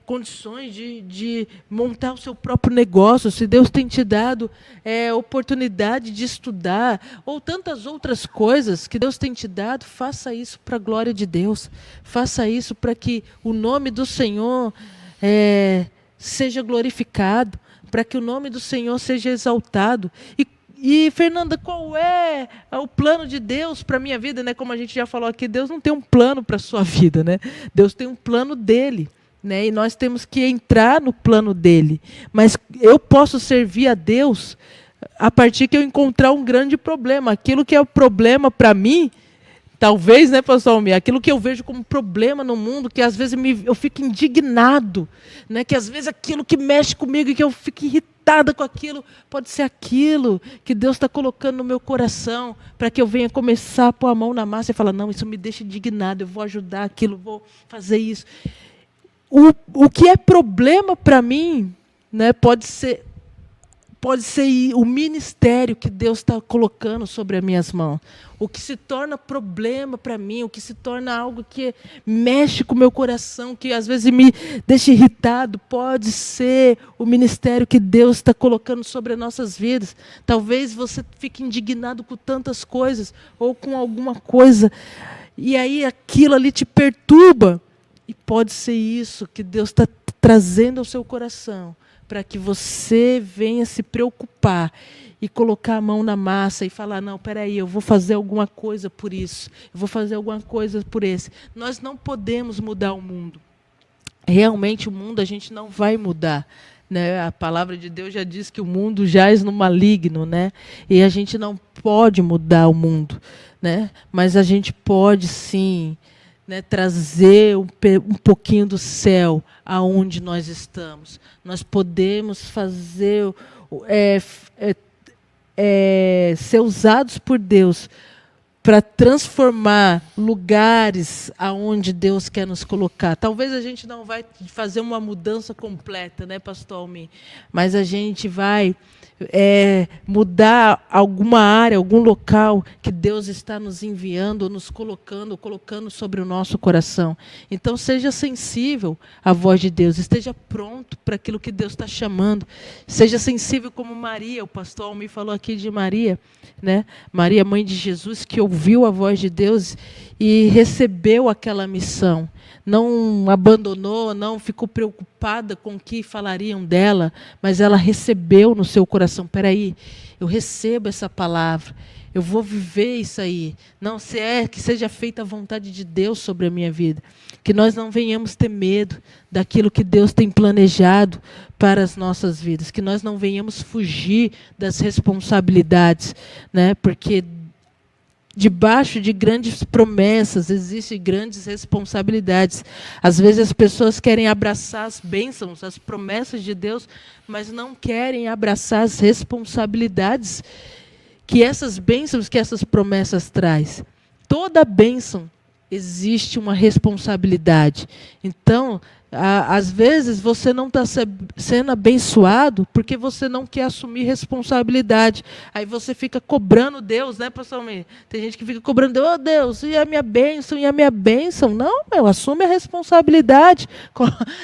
condições de montar o seu próprio negócio, se Deus tem te dado oportunidade de estudar, ou tantas outras coisas que Deus tem te dado, faça isso para a glória de Deus. Faça isso para que o nome do Senhor seja glorificado, para que o nome do Senhor seja exaltado. E Fernanda, qual é o plano de Deus para a minha vida? Né? Como a gente já falou aqui, Deus não tem um plano para a sua vida. Né? Deus tem um plano dele. Né? E nós temos que entrar no plano dele. Mas eu posso servir a Deus a partir que eu encontrar um grande problema. Aquilo que é o problema para mim, talvez, né, pastor Almir, aquilo que eu vejo como problema no mundo, que às vezes eu fico indignado, né, que às vezes aquilo que mexe comigo e que eu fico irritada com aquilo, pode ser aquilo que Deus está colocando no meu coração, para que eu venha começar a pôr a mão na massa e falar, não, isso me deixa indignado, eu vou ajudar aquilo, vou fazer isso. O que é problema para mim, né, pode ser o ministério que Deus está colocando sobre as minhas mãos. O que se torna problema para mim, o que se torna algo que mexe com o meu coração, que às vezes me deixa irritado, pode ser o ministério que Deus está colocando sobre as nossas vidas. Talvez você fique indignado com tantas coisas, ou com alguma coisa, e aí aquilo ali te perturba. E pode ser isso que Deus está trazendo ao seu coração, para que você venha se preocupar e colocar a mão na massa e falar, não, peraí, eu vou fazer alguma coisa por isso, eu vou fazer alguma coisa por esse. Nós não podemos mudar o mundo. Realmente o mundo a gente não vai mudar. Né? A palavra de Deus já diz que o mundo jaz no maligno, né? E a gente não pode mudar o mundo, né? Mas a gente pode sim, né, trazer um pouquinho do céu aonde nós estamos. Nós podemos fazer ser usados por Deus para transformar lugares aonde Deus quer nos colocar. Talvez a gente não vai fazer uma mudança completa, né, Pastor Almir? Mas a gente vai mudar alguma área, algum local que Deus está nos enviando, nos colocando sobre o nosso coração. Então, seja sensível à voz de Deus, esteja pronto para aquilo que Deus está chamando. Seja sensível como Maria, o pastor Almir falou aqui de Maria, né? Maria, mãe de Jesus, que ouviu a voz de Deus e recebeu aquela missão. Não abandonou, não ficou preocupada com o que falariam dela, mas ela recebeu no seu coração. Peraí, eu recebo essa palavra, eu vou viver isso aí. Não, que seja feita a vontade de Deus sobre a minha vida. Que nós não venhamos ter medo daquilo que Deus tem planejado para as nossas vidas. Que nós não venhamos fugir das responsabilidades, né? Porque debaixo de grandes promessas existem grandes responsabilidades. Às vezes as pessoas querem abraçar as bênçãos, as promessas de Deus, mas não querem abraçar as responsabilidades que essas bênçãos, que essas promessas traz. Toda bênção existe uma responsabilidade. Então, às vezes você não está sendo abençoado porque você não quer assumir responsabilidade. Aí você fica cobrando Deus, né, pastor Almir? Tem gente que fica cobrando Deus, oh Deus, e a minha bênção, e a minha bênção? Não, assume a responsabilidade,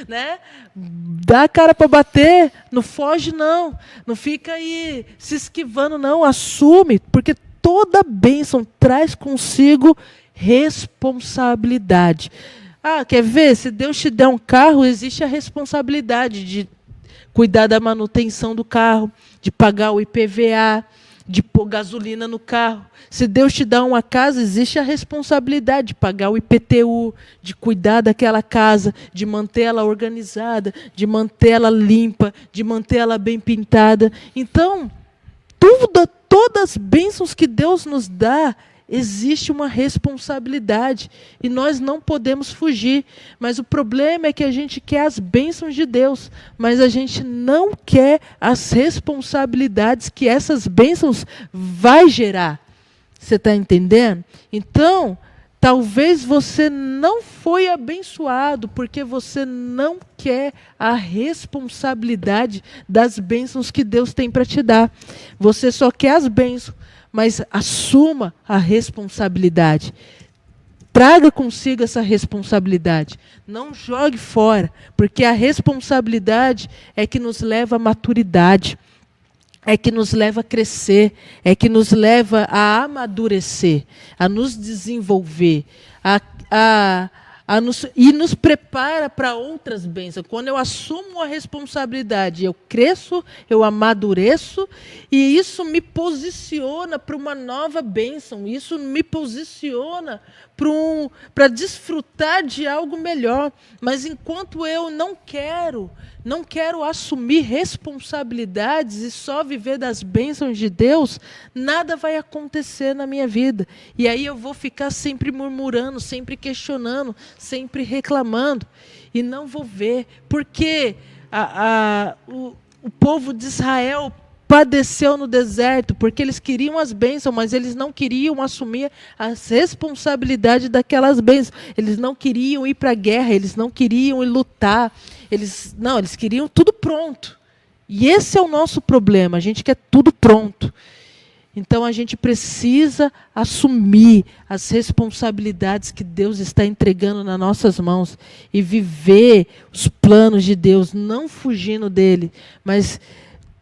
né? Dá a cara para bater, não foge não, não fica aí se esquivando não, assume, porque toda bênção traz consigo responsabilidade. Quer ver? Se Deus te der um carro, existe a responsabilidade de cuidar da manutenção do carro, de pagar o IPVA, de pôr gasolina no carro. Se Deus te dá uma casa, existe a responsabilidade de pagar o IPTU, de cuidar daquela casa, de manter ela organizada, de manter ela limpa, de manter ela bem pintada. Então, todas as bênçãos que Deus nos dá, existe uma responsabilidade e nós não podemos fugir. Mas o problema é que a gente quer as bênçãos de Deus, mas a gente não quer as responsabilidades que essas bênçãos vai gerar. Você está entendendo? Então, talvez você não foi abençoado porque você não quer a responsabilidade das bênçãos que Deus tem para te dar. Você só quer as bênçãos, mas assuma a responsabilidade. Traga consigo essa responsabilidade. Não jogue fora, porque a responsabilidade é que nos leva à maturidade, é que nos leva a crescer, é que nos leva a amadurecer, a nos desenvolver, e nos prepara para outras bênçãos. Quando eu assumo a responsabilidade, eu cresço, eu amadureço, e isso me posiciona para uma nova bênção, isso me posiciona para desfrutar de algo melhor. Mas enquanto eu não quero assumir responsabilidades e só viver das bênçãos de Deus, nada vai acontecer na minha vida. E aí eu vou ficar sempre murmurando, sempre questionando, sempre reclamando, e não vou ver. Porque o povo de Israel padeceu no deserto, porque eles queriam as bênçãos, mas eles não queriam assumir as responsabilidades daquelas bênçãos. Eles não queriam ir para a guerra, eles não queriam ir lutar. Eles queriam tudo pronto. E esse é o nosso problema, a gente quer tudo pronto. Então a gente precisa assumir as responsabilidades que Deus está entregando nas nossas mãos e viver os planos de Deus, não fugindo dele, mas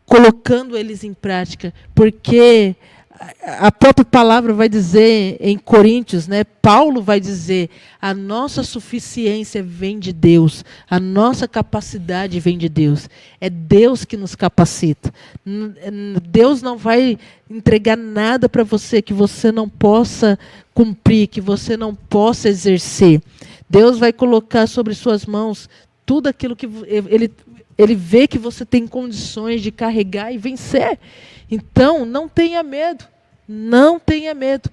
colocando eles em prática, porque a própria palavra vai dizer em Coríntios, né? Paulo vai dizer, a nossa suficiência vem de Deus, a nossa capacidade vem de Deus. É Deus que nos capacita. Deus não vai entregar nada para você que você não possa cumprir, que você não possa exercer. Deus vai colocar sobre suas mãos tudo aquilo que ele vê que você tem condições de carregar e vencer. Então, não tenha medo. Não tenha medo.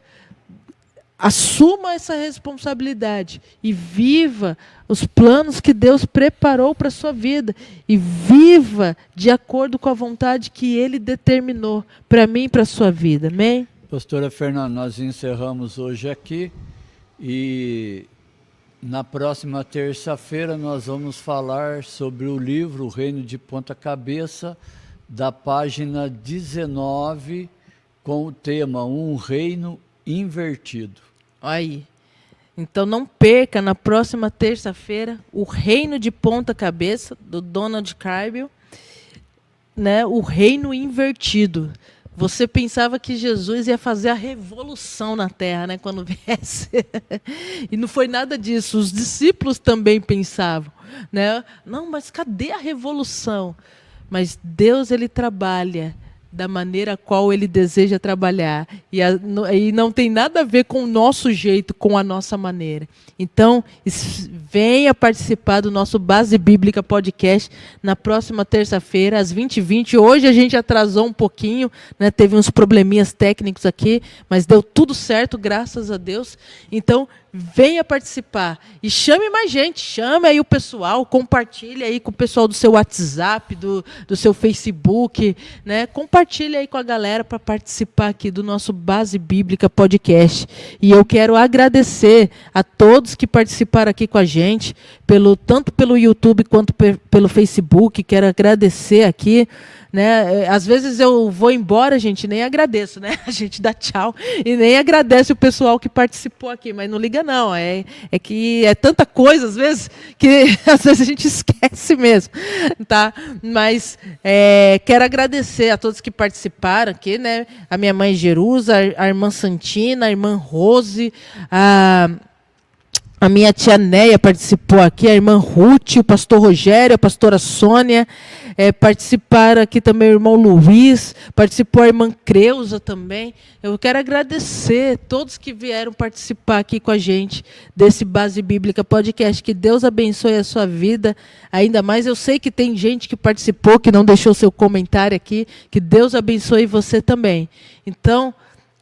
Assuma essa responsabilidade e viva os planos que Deus preparou para a sua vida. E viva de acordo com a vontade que Ele determinou para mim e para a sua vida. Amém? Pastora Fernanda, nós encerramos hoje aqui e na próxima terça-feira nós vamos falar sobre o livro O Reino de Ponta Cabeça, da página 19, com o tema Um Reino Invertido. Aí. Então não perca na próxima terça-feira O Reino de Ponta Cabeça, do Donald Carpel, né? O Reino Invertido. Você pensava que Jesus ia fazer a revolução na Terra, né, quando viesse. E não foi nada disso. Os discípulos também pensavam, né? Não, mas cadê a revolução? Mas Deus, ele trabalha da maneira qual ele deseja trabalhar. E não tem nada a ver com o nosso jeito, com a nossa maneira. Então, venha participar do nosso Base Bíblica Podcast na próxima terça-feira, às 20h20. Hoje a gente atrasou um pouquinho, né? Teve uns probleminhas técnicos aqui, mas deu tudo certo, graças a Deus. Então, venha participar e chame mais gente, chame aí o pessoal, compartilhe aí com o pessoal do seu WhatsApp, do seu Facebook, né? Compartilhe aí com a galera para participar aqui do nosso Base Bíblica Podcast. E eu quero agradecer a todos que participaram aqui com a gente, tanto pelo YouTube quanto pelo Facebook. Quero agradecer aqui, né? Às vezes eu vou embora, gente, nem agradeço, né? A gente dá tchau e nem agradece o pessoal que participou aqui, mas não liga não, é que é tanta coisa às vezes que às vezes a gente esquece mesmo, tá? Mas quero agradecer a todos que participaram aqui, né? A minha mãe Jerusa, a irmã Santina, a irmã Rose, a minha tia Neia participou aqui, a irmã Ruth, o pastor Rogério, a pastora Sônia, participaram aqui também o irmão Luiz, participou a irmã Creuza também. Eu quero agradecer todos que vieram participar aqui com a gente desse Base Bíblica Podcast. Que Deus abençoe a sua vida ainda mais. Eu sei que tem gente que participou, que não deixou seu comentário aqui. Que Deus abençoe você também. Então,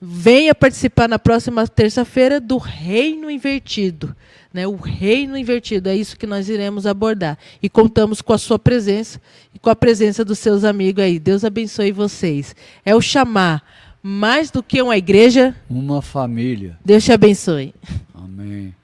venha participar na próxima terça-feira do Reino Invertido. Né? O Reino Invertido, é isso que nós iremos abordar. E contamos com a sua presença e com a presença dos seus amigos aí. Deus abençoe vocês. É o chamar, mais do que uma igreja, uma família. Deus te abençoe. Amém.